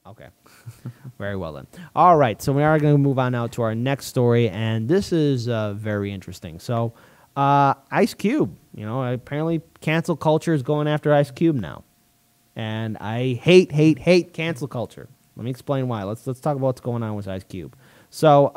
Okay. Very well then. All right, so we are going to move on now to our next story, and this is very interesting. So Ice Cube, apparently cancel culture is going after Ice Cube now. And I hate cancel culture. Let me explain why. Let's talk about what's going on with Ice Cube. So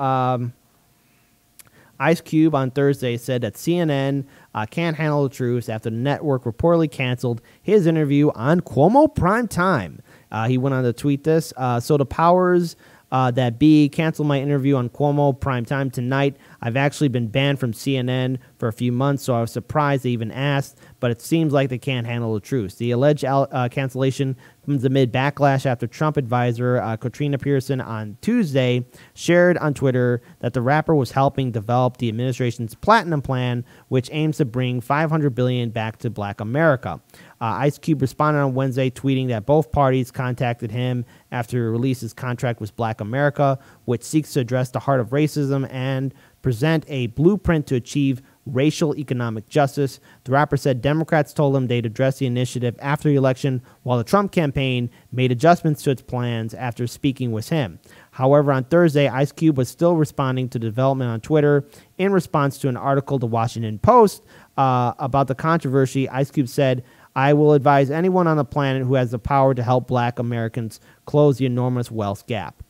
Ice Cube on Thursday said that CNN can't handle the truth after the network reportedly canceled his interview on Cuomo Prime Time. He went on to tweet this. So the powers that be canceled my interview on Cuomo Prime Time tonight. I've actually been banned from CNN for a few months, so I was surprised they even asked, but it seems like they can't handle the truth. The alleged cancellation comes amid backlash after Trump advisor Katrina Pearson on Tuesday shared on Twitter that the rapper was helping develop the administration's Platinum Plan, which aims to bring $500 billion back to Black America. Ice Cube responded on Wednesday, tweeting that both parties contacted him after he released his contract with Black America, which seeks to address the heart of racism and present a blueprint to achieve racial economic justice. The rapper said Democrats told him they'd address the initiative after the election, while the Trump campaign made adjustments to its plans after speaking with him. However, on Thursday, Ice Cube was still responding to the development on Twitter. In response to an article in the Washington Post about the controversy, Ice Cube said, I will advise anyone on the planet who has the power to help Black Americans close the enormous wealth gap.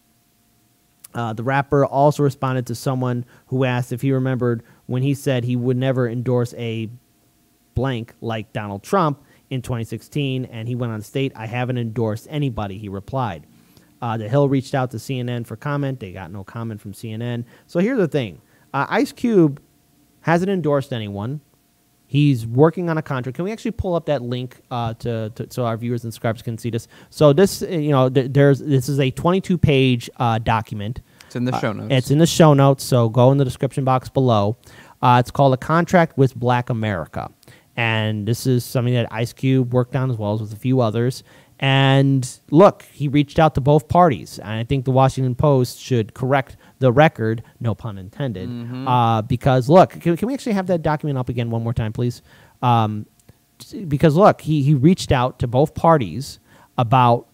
The rapper also responded to someone who asked if he remembered when he said he would never endorse a blank like Donald Trump in 2016, and he went on to state, I haven't endorsed anybody, he replied. The Hill reached out to CNN for comment. They got no comment from CNN. So here's the thing. Ice Cube hasn't endorsed anyone. He's working on a contract. Can we actually pull up that link so our viewers and subscribers can see this? So this, this is a 22-page document. It's in the show notes. It's in the show notes, so go in the description box below. It's called A Contract with Black America. And this is something that Ice Cube worked on as well as with a few others. And look, he reached out to both parties. And I think the Washington Post should correct the record, no pun intended, because, look, can we actually have that document up again one more time, please? Because, look, he reached out to both parties about,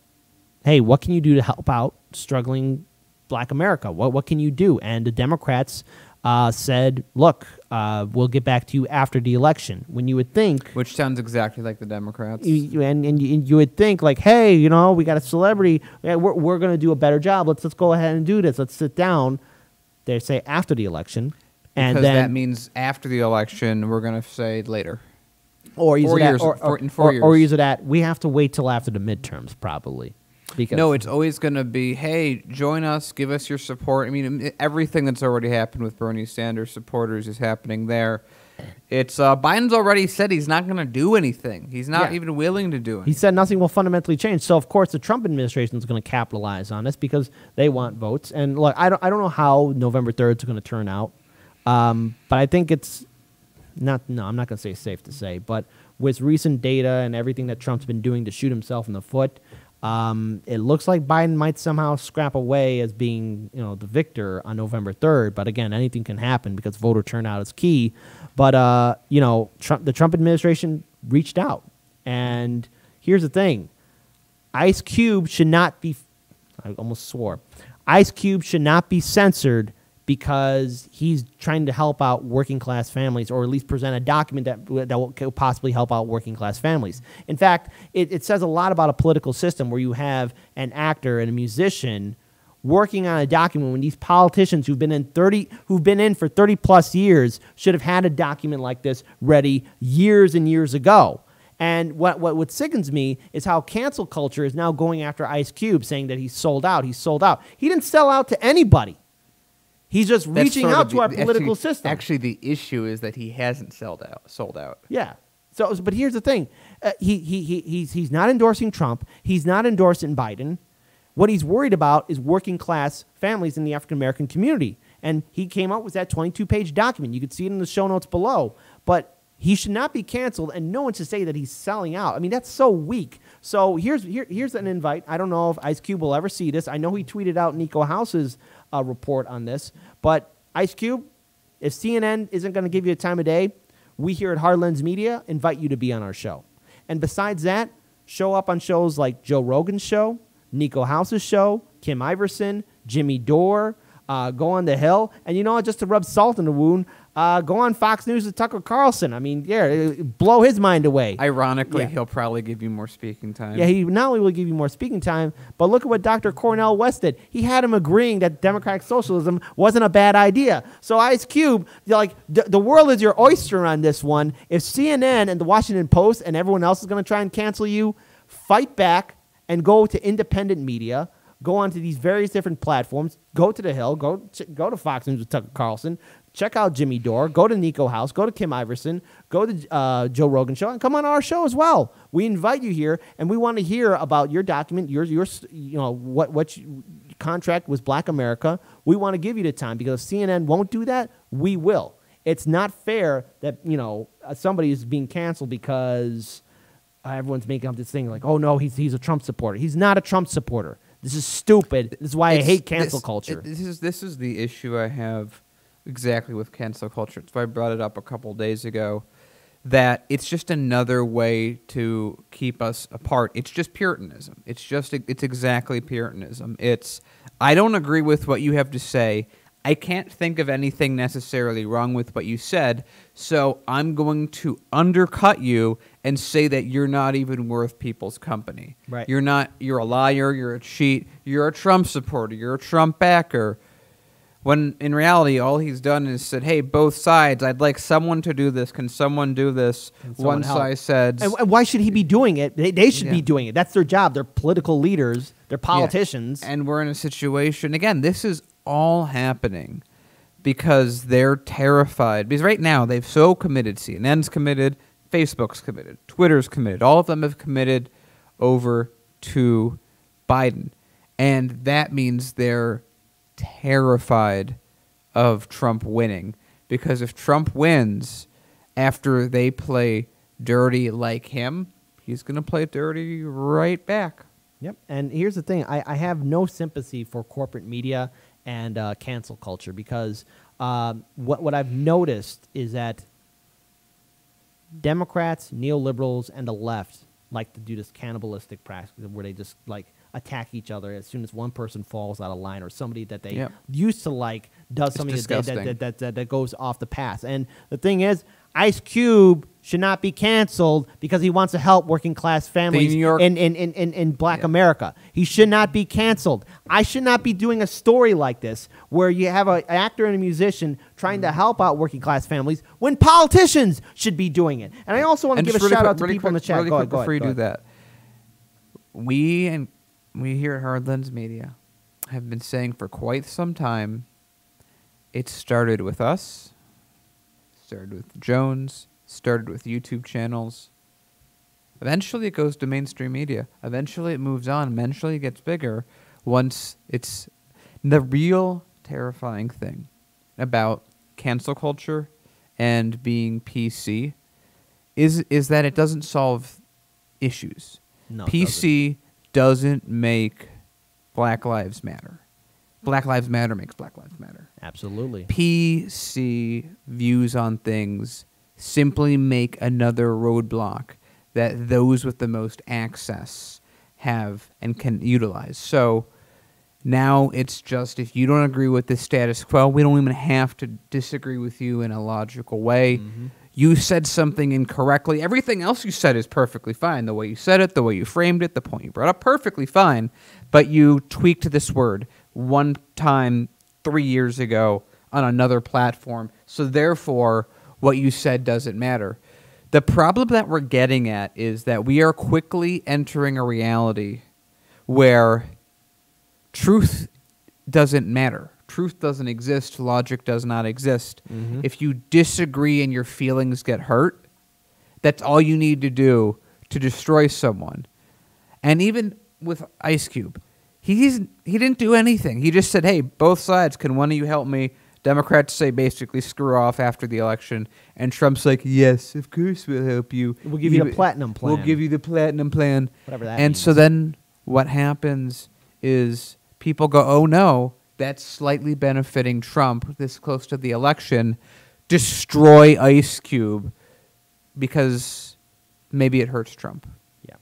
hey, what can you do to help out struggling Black America? What can you do? And the Democrats said, look, we'll get back to you after the election. When you would think... Which sounds exactly like the Democrats. You would think, like, hey, we got a celebrity. Yeah, we're going to do a better job. Let's go ahead and do this. Let's sit down. They say after the election. And because then, that means after the election, we're going to say later. Or use 4 it years. in 4 years. Or use it at, we have to wait till after the midterms, probably. Because no, it's always going to be, hey, join us, give us your support. I mean, everything that's already happened with Bernie Sanders supporters is happening there. It's Biden's already said he's not going to do anything. He's not even willing to do anything. He said nothing will fundamentally change. So, of course, the Trump administration is going to capitalize on this because they want votes. And, look, I don't know how November 3rd is going to turn out. But I think it's not – no, I'm not going to say safe to say. But with recent data and everything that Trump's been doing to shoot himself in the foot – it looks like Biden might somehow scrap away as being, the victor on November 3rd. But again, anything can happen because voter turnout is key. But, the Trump administration reached out. And here's the thing. Ice Cube should not be, I almost swore, Ice Cube should not be censored because he's trying to help out working class families, or at least present a document that will possibly help out working class families. In fact, it says a lot about a political system where you have an actor and a musician working on a document when these politicians who've been in for 30 plus years should have had a document like this ready years and years ago. And what sickens me is how cancel culture is now going after Ice Cube, saying that he's sold out. He's sold out. He didn't sell out to anybody. He's just reaching out to our political system. Actually, the issue is that he hasn't sold out. Yeah. So, but here's the thing: he's not endorsing Trump. He's not endorsing Biden. What he's worried about is working class families in the African American community. And he came up with that 22-page document. You can see it in the show notes below. But he should not be canceled, and no one should say that he's selling out. I mean, that's so weak. So here's an invite. I don't know if Ice Cube will ever see this. I know he tweeted out Nico House's report on this. But Ice Cube, if CNN isn't going to give you a time of day, we here at Hardlens Media invite you to be on our show. And besides that, show up on shows like Joe Rogan's show, Nico House's show, Kim Iverson, Jimmy Dore, go on The Hill. And you know what? Just to rub salt in the wound, go on Fox News with Tucker Carlson. I mean, yeah, blow his mind away. Ironically, Yeah. he'll probably give you more speaking time. Yeah, he not only will give you more speaking time, but look at what Dr. Cornel West did. He had him agreeing that democratic socialism wasn't a bad idea. So Ice Cube, like the world is your oyster on this one. If CNN and the Washington Post and everyone else is going to try and cancel you, fight back and go to independent media. Go onto these various different platforms. Go to The Hill. Go to Fox News with Tucker Carlson. Check out Jimmy Dore. Go to Nico House. Go to Kim Iverson. Go to Joe Rogan Show, and come on our show as well. We invite you here, and we want to hear about your document. Your what contract was Black America. We want to give you the time, because if CNN won't do that, we will. It's not fair that somebody is being canceled because everyone's making up this thing like, oh no, he's a Trump supporter. He's not a Trump supporter. This is stupid. This is why I hate cancel culture. This is the issue I have exactly with cancel culture. That's why I brought it up a couple days ago, that it's just another way to keep us apart. It's just Puritanism. It's exactly Puritanism. I don't agree with what you have to say. I can't think of anything necessarily wrong with what you said, so I'm going to undercut you and say that you're not even worth people's company. Right. You're a liar, you're a cheat, you're a Trump supporter, you're a Trump backer. When in reality, all he's done is said, hey, both sides, I'd like someone to do this. Can someone do this? One side said. And why should he be doing it? They should be doing it. That's their job. They're political leaders. They're politicians. Yeah. And we're in a situation, again, this is all happening because they're terrified. Because right now, they've so committed. CNN's committed. Facebook's committed. Twitter's committed. All of them have committed over to Biden. And that means they're terrified of Trump winning, because if Trump wins after they play dirty like him, he's going to play dirty right back. Yep. And here's the thing. I have no sympathy for corporate media and cancel culture, because what I've noticed is that Democrats, neoliberals, and the left like to do this cannibalistic practice where they just like attack each other as soon as one person falls out of line, or somebody that they used to like does something that goes off the path. And the thing is, Ice Cube should not be canceled because he wants to help working class families in Black America. He should not be canceled. I should not be doing a story like this where you have an actor and a musician trying to help out working class families when politicians should be doing it. And I also want to give a shout out to people in the chat. Go ahead. Before you do that, we here at Hardlands Media have been saying for quite some time, it started with us, started with Jones, started with YouTube channels. Eventually it goes to mainstream media. Eventually it moves on. Eventually it gets bigger. Once it's the real terrifying thing about cancel culture and being PC is that it doesn't solve issues. No, PC doesn't make Black Lives Matter. Black Lives Matter makes Black Lives Matter. Absolutely. PC views on things simply make another roadblock that those with the most access have and can utilize. So now it's just, if you don't agree with the status quo, we don't even have to disagree with you in a logical way. Mm-hmm. You said something incorrectly. Everything else you said is perfectly fine. The way you said it, the way you framed it, the point you brought up, perfectly fine. But you tweaked this word one time 3 years ago on another platform. So therefore, what you said doesn't matter. The problem that we're getting at is that we are quickly entering a reality where truth doesn't matter. Truth doesn't exist. Logic does not exist. Mm-hmm. If you disagree and your feelings get hurt, that's all you need to do to destroy someone. And even with Ice Cube, he didn't do anything. He just said, hey, both sides, can one of you help me? Democrats say basically screw off after the election. And Trump's like, yes, of course we'll help you. We'll give you the platinum plan. We'll give you the platinum plan. Whatever that means. So then what happens is people go, oh, no, that's slightly benefiting Trump this close to the election. Destroy Ice Cube because maybe it hurts Trump. Yeah.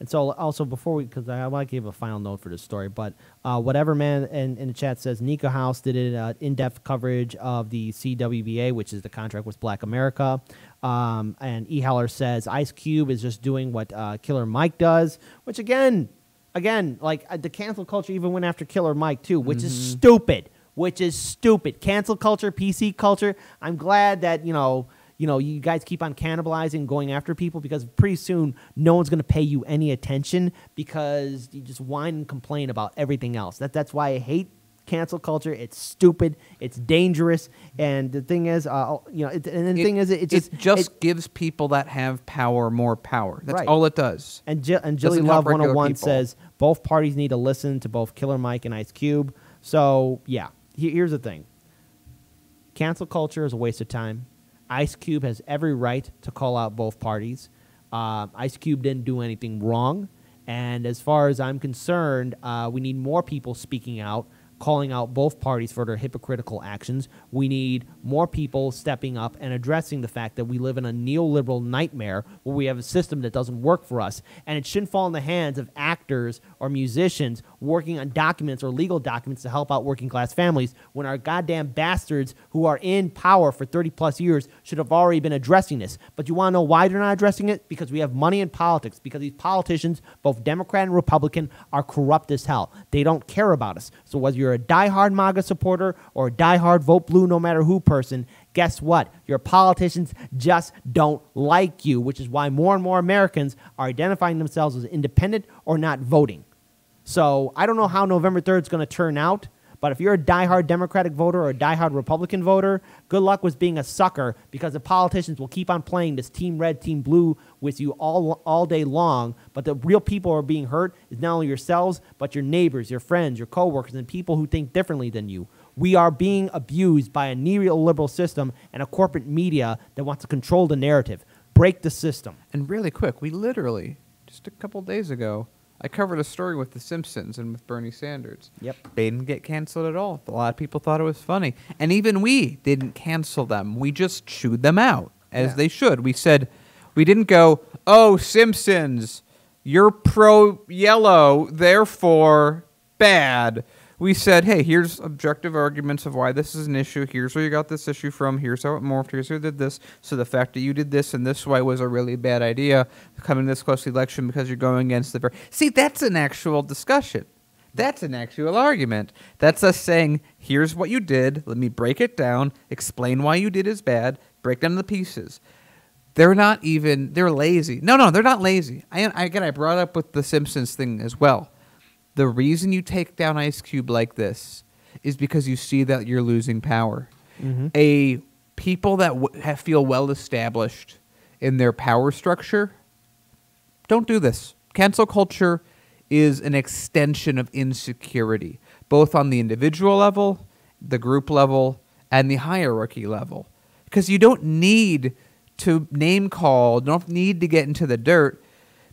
And so also before because I want to give a final note for this story, but whatever man in the chat says, Nico House did an in-depth coverage of the CWBA, which is the contract with Black America. And E. Heller says Ice Cube is just doing what Killer Mike does, which again, like the cancel culture even went after Killer Mike too, which is stupid. Cancel culture, PC culture. I'm glad that, you guys keep on cannibalizing, going after people, because pretty soon no one's going to pay you any attention because you just whine and complain about everything else. That's why I hate cancel culture. It's stupid. It's dangerous. And the thing is, it just gives people that have power more power. That's right. all it does. And Jilly Love 101 says both parties need to listen to both Killer Mike and Ice Cube. So yeah, here's the thing. Cancel culture is a waste of time. Ice Cube has every right to call out both parties. Ice Cube didn't do anything wrong. And as far as I'm concerned, we need more people speaking out, calling out both parties for their hypocritical actions. We need more people stepping up and addressing the fact that we live in a neoliberal nightmare where we have a system that doesn't work for us. And it shouldn't fall in the hands of actors or musicians working on documents or legal documents to help out working class families when our goddamn bastards who are in power for 30 plus years should have already been addressing this. But you want to know why they're not addressing it? Because we have money in politics, because these politicians, both Democrat and Republican, are corrupt as hell. They don't care about us. So whether you're a diehard MAGA supporter or a diehard vote blue no matter who person, guess what? Your politicians just don't like you, which is why more and more Americans are identifying themselves as independent or not voting. So I don't know how November 3rd is going to turn out, but if you're a diehard Democratic voter or a diehard Republican voter, good luck with being a sucker, because the politicians will keep on playing this team red, team blue with you all day long. But the real people who are being hurt is not only yourselves, but your neighbors, your friends, your coworkers, and people who think differently than you. We are being abused by a neoliberal system and a corporate media that wants to control the narrative. Break the system. And really quick, we literally, just a couple days ago, I covered a story with The Simpsons and with Bernie Sanders. Yep. They didn't get canceled at all. A lot of people thought it was funny. And even we didn't cancel them. We just chewed them out, as they should. We said, we didn't go, oh, Simpsons, you're pro-yellow, therefore bad. We said, hey, here's objective arguments of why this is an issue. Here's where you got this issue from. Here's how it morphed. Here's who did this. So the fact that you did this in this way was a really bad idea coming this close to the election because you're going against the... See, that's an actual discussion. That's an actual argument. That's us saying, here's what you did. Let me break it down, explain why you did is bad, break down the pieces. They're not even... They're lazy. No, they're not lazy. I brought up with the Simpsons thing as well. The reason you take down Ice Cube like this is because you see that you're losing power. Mm-hmm. People that feel well established in their power structure don't do this. Cancel culture is an extension of insecurity, both on the individual level, the group level, and the hierarchy level. Because you don't need to name call, don't need to get into the dirt,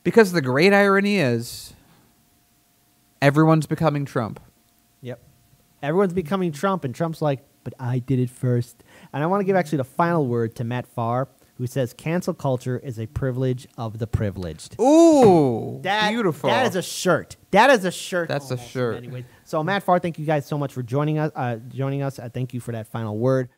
because the great irony is... everyone's becoming Trump. Yep. Everyone's becoming Trump, and Trump's like, but I did it first. And I want to give actually the final word to Matt Farr, who says cancel culture is a privilege of the privileged. Ooh, beautiful. That is a shirt. That is a shirt. That's a shirt. Anyways. So Matt Farr, thank you guys so much for joining us. Thank you for that final word.